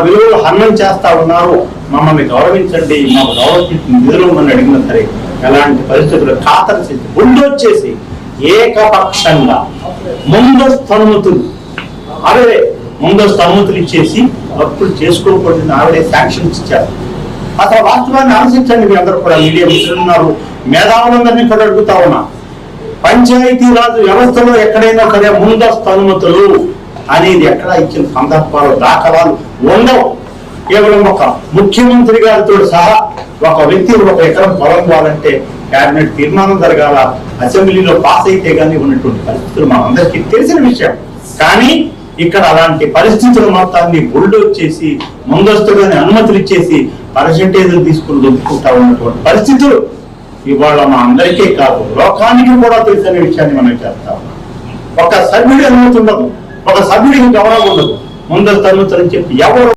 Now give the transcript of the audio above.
విలువలు హరణం చేస్తా ఉన్నారు, మమ్మల్ని గౌరవించండి, మాకు గౌరవించి నిధులు అని అడిగినా సరే ఎలాంటి పరిస్థితులు ఖాతరు చేసి ముందొచ్చేసి ఏకపక్షంగా ముందస్తు అనుమతులు ఇచ్చేసి వర్కులు చేసుకోకూడదని ఆవిడే శాంక్షన్స్ ఇచ్చారు. అసలు వాస్తవాన్ని ఆలోచించండి. మీ అందరూ కూడా మీడియా మిత్రులు ఉన్నారు, మేధావులందరినీ కూడా అడుగుతా ఉన్నా, పంచాయతీరాజ్ వ్యవస్థలో ఎక్కడైనా సరే ముందస్తు అనుమతులు అనేది ఎక్కడ ఇచ్చిన సందర్భాలు దాఖలాలు ఉండవు. కేవలం ఒక ముఖ్యమంత్రి గారితో సహా ఒక వ్యక్తి ఒక ఎకరం పొలం కావాలంటే క్యాబినెట్ తీర్మానం జరగాల, అసెంబ్లీలో పాస్ అయితే కానీ ఉన్నటువంటి పరిస్థితులు మనందరికీ తెలిసిన విషయం. కానీ ఇక్కడ అలాంటి పరిస్థితుల మొత్తాన్ని బుల్డోజ్ చేసి ముందస్తుగానే అనుమతులు ఇచ్చేసి పర్సెంటేజ్లు తీసుకుని దొరుకుతుంటా ఉన్నటువంటి పరిస్థితులు ఇవాళ మా అందరికీ కాదు, లోకానికి కూడా తెలిసిన విషయాన్ని మనం చేస్తాం. ఒక సభ్యుడి అనుమతి ఉండదు, ఒక సభ్యుడికి గౌరవం ఉండదు, ముందస్తు అనుమతులు అని చెప్పి ఎవరు